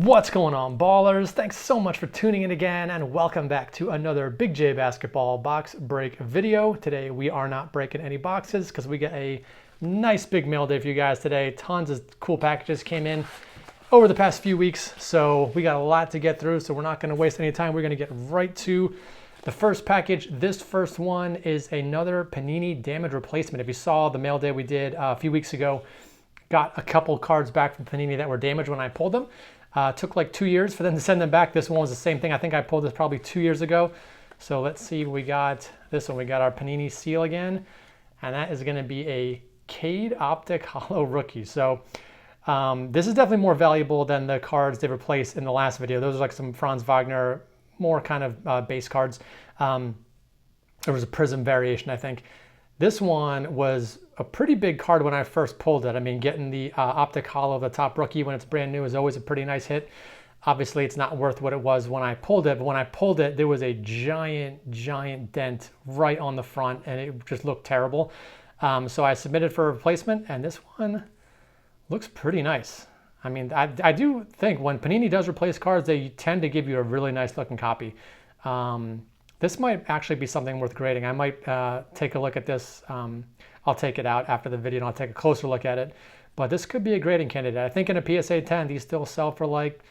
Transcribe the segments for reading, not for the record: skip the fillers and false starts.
What's going on, ballers? Thanks so much for tuning in again, and welcome back to another BigJBasketball box break video. Today we are not breaking any boxes because we got a nice big mail day for you guys today. Tons of cool packages came in over the past few weeks, so we got a lot to get through, so we're not going to waste any time. We're going to get right to the first package. This first one is another Panini damage replacement. If you saw the mail day we did a few weeks ago, got a couple cards back from Panini that were damaged when I pulled them. Took like 2 years for them to send them back. This one was the same thing. I think I pulled this probably 2 years ago. So let's see, we got this one. We got our Panini seal again, and that is going to be a Cade Optic Holo Rookie. So this is definitely more valuable than the cards they replaced in the last video. Those are like some Franz Wagner, more kind of base cards. There was a Prizm variation, I think. This one was a pretty big card when I first pulled it. I mean, getting the Optic Holo, the top rookie, when it's brand new is always a pretty nice hit. Obviously, it's not worth what it was when I pulled it, but when I pulled it, there was a giant dent right on the front, and it just looked terrible. So I submitted for a replacement, and this one looks pretty nice. I mean, I do think when Panini does replace cards, they tend to give you a really nice looking copy. This might actually be something worth grading. I might take a look at this. I'll take it out after the video and I'll take a closer look at it. But this could be a grading candidate. I think in a PSA 10, these still sell for like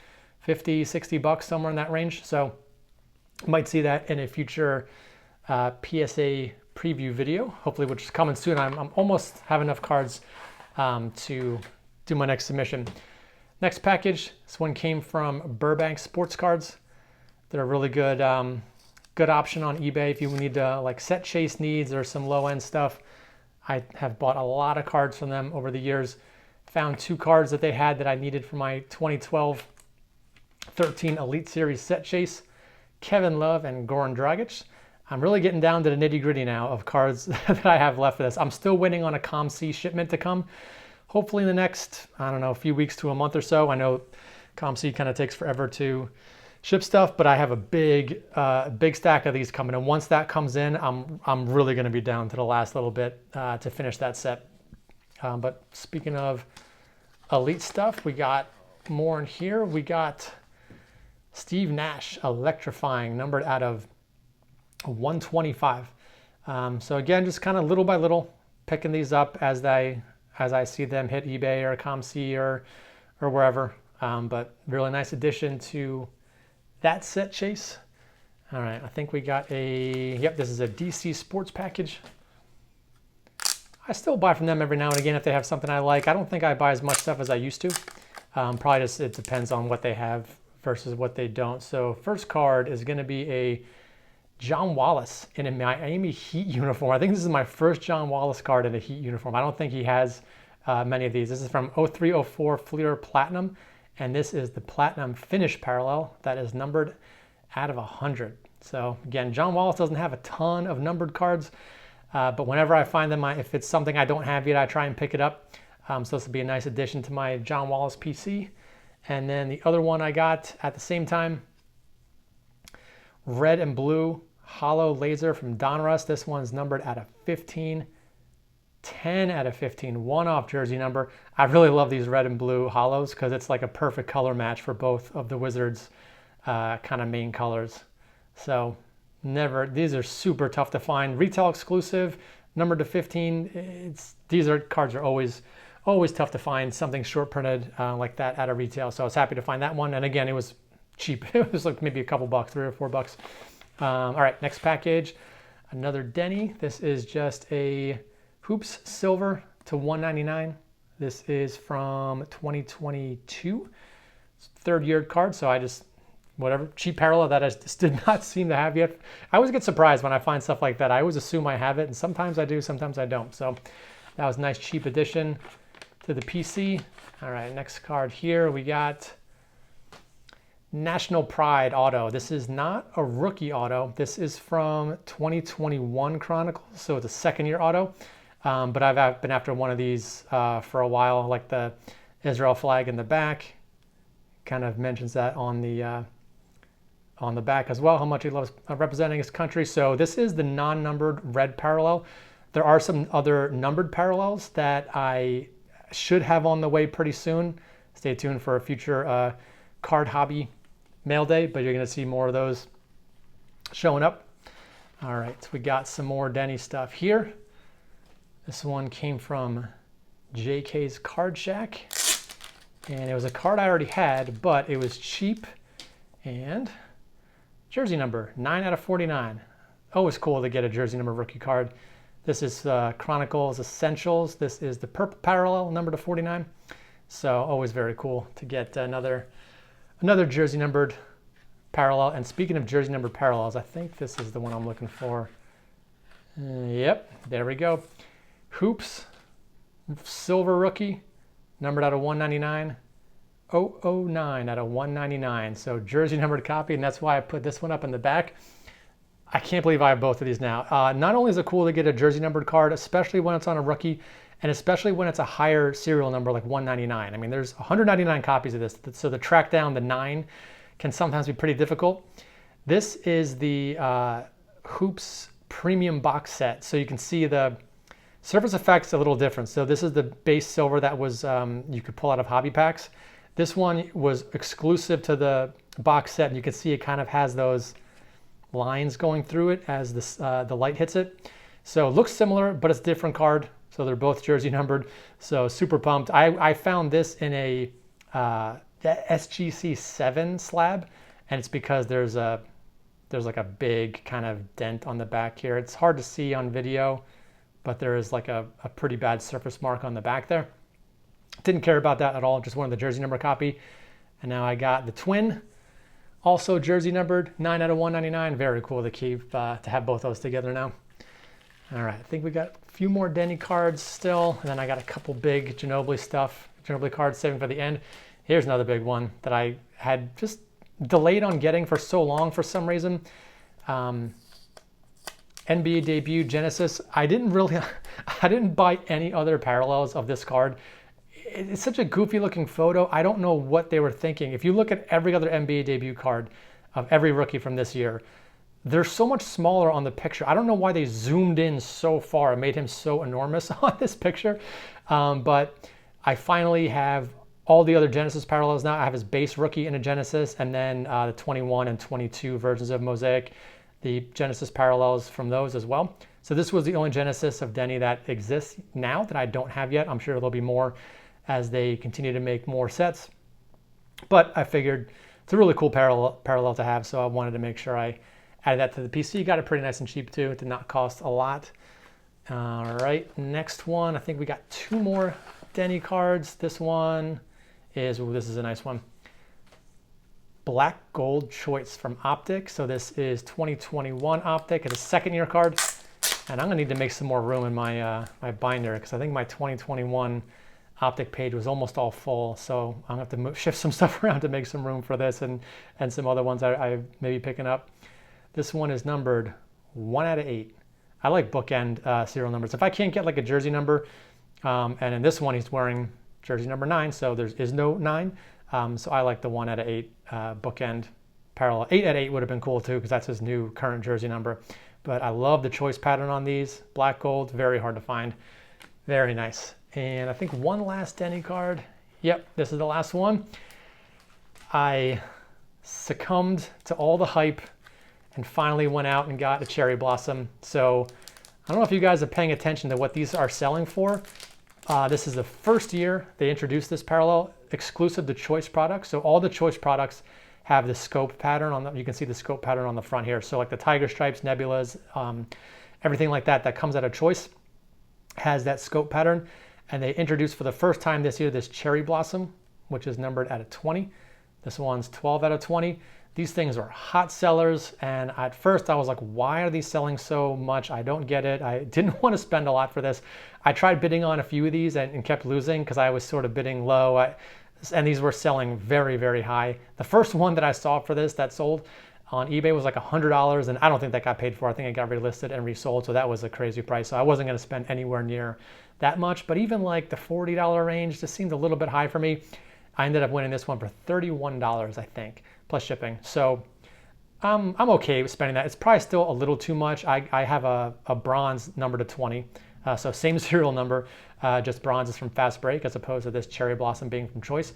50, 60 bucks, somewhere in that range. So might see that in a future PSA preview video, hopefully, which is coming soon. I'm almost have enough cards to do my next submission. Next package, this one came from Burbank Sports Cards. They're a really good good option on eBay if you need to like set chase needs or some low end stuff. I have bought a lot of cards from them over the years. Found 2 cards that they had that I needed for my 2012-13 Elite Series set chase, Kevin Love and Goran Dragic. I'm really getting down to the nitty gritty now of cards that I have left for this. I'm still waiting on a ComC shipment to come. Hopefully in the next, I don't know, a few weeks to a month or so. I know ComC kind of takes forever to ship stuff, but I have a big stack of these coming, and once that comes in, I'm really going to be down to the last little bit to finish that set. But speaking of elite stuff, we got more in here. We got Steve Nash, electrifying, numbered out of 125. So again, just kind of little by little picking these up as I see them hit eBay or ComC or wherever. But really nice addition to that set chase. All right, I think we got this is a DC Sports package. I still buy from them every now and again if they have something I like. I don't think I buy as much stuff as I used to. Probably just, it depends on what they have versus what they don't. So first card is gonna be a John Wallace in a Miami Heat uniform. I think this is my first John Wallace card in a Heat uniform. I don't think he has many of these. This is from 03-04 Fleer Platinum. And this is the Platinum Finish Parallel that is numbered out of 100. So again, John Wallace doesn't have a ton of numbered cards, but whenever I find them, if it's something I don't have yet, I try and pick it up. So this will be a nice addition to my John Wallace PC. And then the other one I got at the same time, red and blue Holo Laser from Donruss. This one's numbered out of 15. 10 out of 15, one-off jersey number. I really love these red and blue holos because it's like a perfect color match for both of the Wizards kind of main colors. So these are super tough to find. Retail exclusive, numbered to 15. Cards are always tough to find, something short printed like that at a retail. So I was happy to find that one. And again, it was cheap. It was like maybe a couple bucks, $3 or $4. All right, next package, another Denny. This is just a Hoops Silver to 199. This is from 2022. It's third year card, so I just, whatever, cheap parallel that I just did not seem to have yet. I always get surprised when I find stuff like that. I always assume I have it, and sometimes I do, sometimes I don't. So that was a nice cheap addition to the PC. All right, next card here, we got National Pride Auto. This is not a rookie auto. This is from 2021 Chronicles, so it's a second year auto. But I've been after one of these for a while, like the Israel flag in the back. Kind of mentions that on the back as well, how much he loves representing his country. So this is the non-numbered red parallel. There are some other numbered parallels that I should have on the way pretty soon. Stay tuned for a future card hobby mail day, but you're going to see more of those showing up. All right, so we got some more Denny stuff here. This one came from JK's Card Shack, and it was a card I already had, but it was cheap, and jersey number 9/49. Always cool to get a jersey number rookie card. This is Chronicles Essentials. This is the purple parallel number to 49. So always very cool to get another jersey numbered parallel. And speaking of jersey numbered parallels, I think this is the one I'm looking for. Yep, there we go. Hoops, silver rookie, numbered out of 199. 009 out of 199. So jersey numbered copy, and that's why I put this one up in the back. I can't believe I have both of these now. Not only is it cool to get a jersey numbered card, especially when it's on a rookie, and especially when it's a higher serial number like 199. I mean, there's 199 copies of this, so to track down the 9 can sometimes be pretty difficult. This is the Hoops Premium Box Set, so you can see the surface effects a little different. So this is the base silver that was you could pull out of hobby packs. This one was exclusive to the box set, and you can see it kind of has those lines going through it as this, the light hits it. So it looks similar, but it's a different card. So they're both jersey numbered. So super pumped. I found this in a SGC 7 slab, and it's because there's like a big kind of dent on the back here. It's hard to see on video, but there is like a pretty bad surface mark on the back there. Didn't care about that at all, just wanted the jersey number copy. And now I got the twin, also jersey numbered, 9 out of 199. Very cool to keep, to have both those together now. All right, I think we got a few more Denny cards still, and then I got a couple big Ginobili stuff, Ginobili cards saving for the end. Here's another big one that I had just delayed on getting for so long for some reason. NBA debut Genesis. I didn't buy any other parallels of this card. It's such a goofy looking photo. I don't know what they were thinking. If you look at every other NBA debut card of every rookie from this year, they're so much smaller on the picture. I don't know why they zoomed in so far and made him so enormous on this picture. But I finally have all the other Genesis parallels now. I have his base rookie in a Genesis, and then the 21 and 22 versions of Mosaic, the Genesis parallels from those as well. So this was the only Genesis of Denny that exists now that I don't have yet. I'm sure there'll be more as they continue to make more sets. But I figured it's a really cool parallel to have, so I wanted to make sure I added that to the PC. Got it pretty nice and cheap too. It did not cost a lot. All right, next one. I think we got 2 more Denny cards. This one is, ooh, this is a nice one. Black Gold Choice from Optic. So this is 2021 Optic. It's a second-year card. And I'm gonna need to make some more room in my, my binder, because I think my 2021 Optic page was almost all full, so I'm gonna have to shift some stuff around to make some room for this and some other ones I may be picking up. This one is numbered 1 out of 8. I like bookend serial numbers. If I can't get like a jersey number, and in this one he's wearing jersey number 9, so there is no 9. So I like the 1 out of 8 bookend parallel. 8 out of 8 would have been cool too, because that's his new current jersey number. But I love the choice pattern on these. Black gold, very hard to find. Very nice. And I think one last Denny card. Yep, this is the last one. I succumbed to all the hype and finally went out and got a cherry blossom. So I don't know if you guys are paying attention to what these are selling for. This is the first year they introduced this parallel exclusive to choice products. So all the choice products have the scope pattern on them. You can see the scope pattern on the front here. So like the tiger stripes, nebulas, everything like that that comes out of choice has that scope pattern. And they introduced for the first time this year this cherry blossom, which is numbered out of 20. This one's 12 out of 20. These things are hot sellers, and at first I was like, why are these selling so much? I don't get it. I didn't want to spend a lot for this. I tried bidding on a few of these and kept losing because I was sort of bidding low, and these were selling very, very high. The first one that I saw for this that sold on eBay was like $100, and I don't think that got paid for. I think it got relisted and resold, so that was a crazy price. So I wasn't going to spend anywhere near that much, but even like the $40 range just seemed a little bit high for me. I ended up winning this one for $31, I think, plus shipping. So I'm okay with spending that. It's probably still a little too much. I have a bronze number to 20, so same serial number, just bronze is from Fast Break as opposed to this cherry blossom being from choice.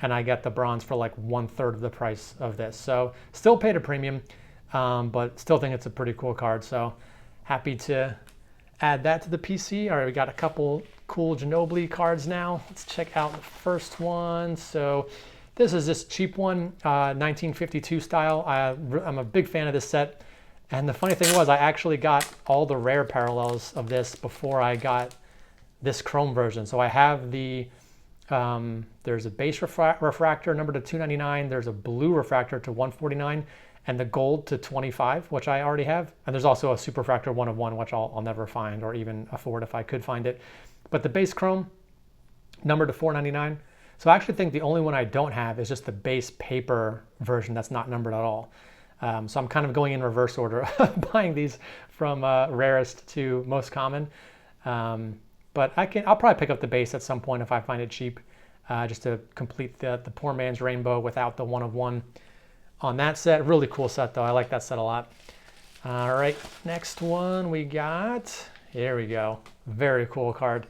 and I get the bronze for like 1/3 of the price of this. So still paid a premium, but still think it's a pretty cool card. So happy to add that to the PC. All right, we got a couple cool Ginobili cards now. Let's check out the first one. So this is this cheap one, 1952 style. I'm a big fan of this set. And the funny thing was, I actually got all the rare parallels of this before I got this chrome version. So I have the, there's a base refractor number to 299. There's a blue refractor to 149. And the gold to 25, which I already have. And there's also a super refractor 1 of 1, which I'll never find or even afford if I could find it. But the base chrome, number to 499. So I actually think the only one I don't have is just the base paper version that's not numbered at all. So I'm kind of going in reverse order, buying these from rarest to most common. But I'll probably pick up the base at some point if I find it cheap, just to complete the poor man's rainbow without the 1 of 1 on that set. Really cool set though. I like that set a lot. All right, next one we got, here we go. Very cool card.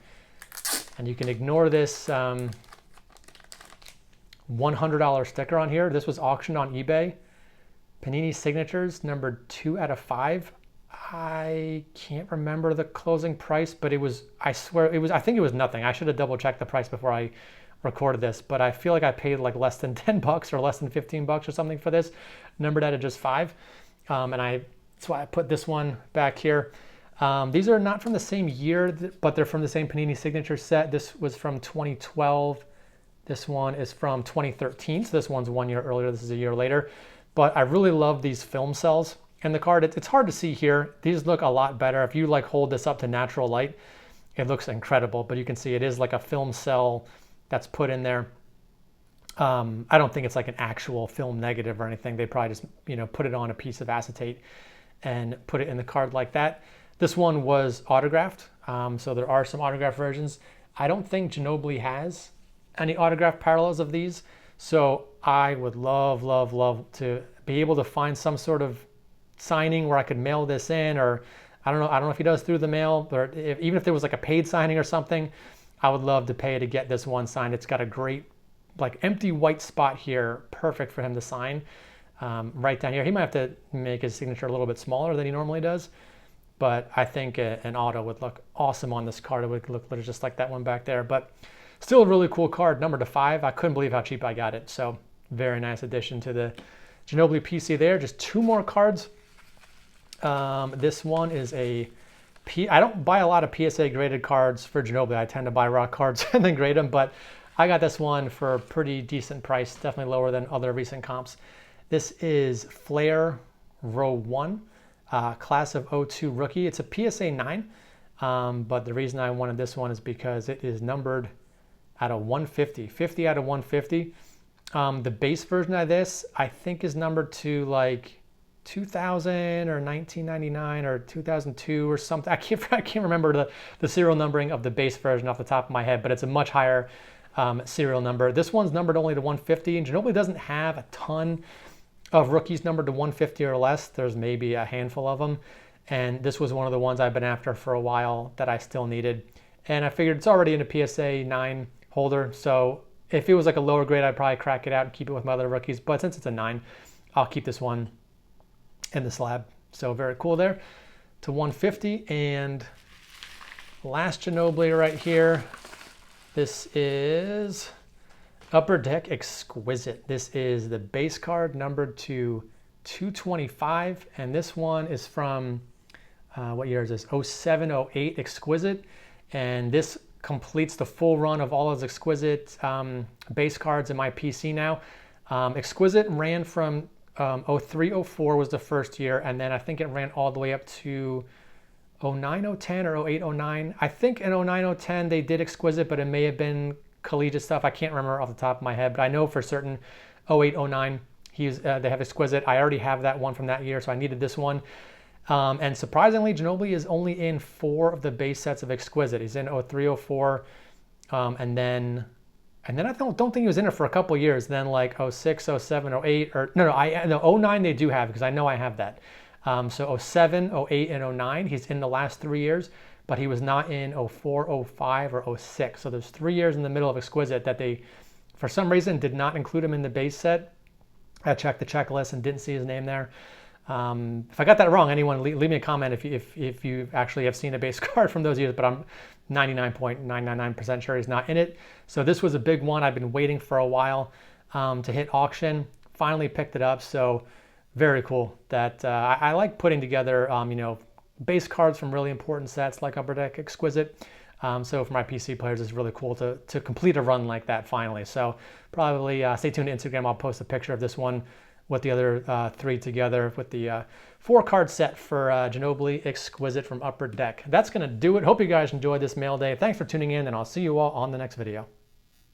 And you can ignore this $100 sticker on here. This was auctioned on eBay. Panini Signatures, number 2 out of 5. I can't remember the closing price, but it was, I swear, it was, I think it was nothing. I should have double checked the price before I recorded this, but I feel like I paid like less than 10 bucks or less than 15 bucks or something for this, numbered out of just 5. And that's why I put this one back here. These are not from the same year, but they're from the same Panini Signature set. This was from 2012. This one is from 2013. So this one's 1 year earlier. This is a year later. But I really love these film cells in the card. It's hard to see here. These look a lot better. If you like hold this up to natural light, it looks incredible. But you can see it is like a film cell that's put in there. I don't think it's like an actual film negative or anything. They probably just, put it on a piece of acetate and put it in the card like that. This one was autographed, so there are some autographed versions. I don't think Ginobili has any autographed parallels of these, so I would love, love, love to be able to find some sort of signing where I could mail this in, or I don't know if he does through the mail, or even if there was like a paid signing or something, I would love to pay to get this one signed. It's got a great, like, empty white spot here, perfect for him to sign. Right down here, he might have to make his signature a little bit smaller than he normally does, but I think an auto would look awesome on this card. It would look just like that one back there, but still a really cool card, number to 5. I couldn't believe how cheap I got it, so very nice addition to the Ginobili PC there. Just 2 more cards. This one is I don't buy a lot of PSA graded cards for Ginobili. I tend to buy raw cards and then grade them, but I got this one for a pretty decent price, definitely lower than other recent comps. This is Flair Row 1, class of 02 rookie. It's a PSA 9, but the reason I wanted this one is because it is numbered out of 150, 50 out of 150. The base version of this, I think, is numbered to like 2000 or 1999 or 2002 or something. I can't remember the serial numbering of the base version off the top of my head, but it's a much higher serial number. This one's numbered only to 150, and Ginobili doesn't have a ton of rookies numbered to 150 or less. There's maybe a handful of them, and this was one of the ones I've been after for a while that I still needed. And I figured it's already in a PSA 9 holder, so if it was like a lower grade, I'd probably crack it out and keep it with my other rookies. But since it's a 9, I'll keep this one in the slab. So very cool there to 150. And last Ginobili right here. This is Upper Deck Exquisite. This is the base card numbered to 225. And this one is from, what year is this? 07, 08 Exquisite. And this completes the full run of all those Exquisite base cards in my PC now. Exquisite ran from 03, 04 was the first year, and then I think it ran all the way up to 09, 010 or 08, 09. I think in 09, 010 they did Exquisite, but it may have been collegiate stuff. I can't remember off the top of my head, but I know for certain 08, 09 they have Exquisite. I already have that one from that year, so I needed this one. And surprisingly, Ginobili is only in 4 of the base sets of Exquisite. He's in 03, 04, and then I don't think he was in it for a couple years. Then like 06, 07, 08, or no, 09 they do have, because I know I have that. So 07, 08, and 09, he's in the last 3 years, but he was not in 04, 05, or 06. So there's 3 years in the middle of Exquisite that they For some reason, did not include him in the base set. I checked the checklist and didn't see his name there. If I got that wrong, anyone leave me a comment if you actually have seen a base card from those years, but I'm 99.999% sure he's not in it. So this was a big one. I've been waiting for a while to hit auction. Finally picked it up. So very cool. That I like putting together base cards from really important sets like Upper Deck Exquisite. So for my PC players, it's really cool to complete a run like that finally. So probably stay tuned to Instagram. I'll post a picture of this one with the other 3 together with the 4-card set for Ginobili Exquisite from Upper Deck. That's going to do it. Hope you guys enjoyed this mail day. Thanks for tuning in, and I'll see you all on the next video.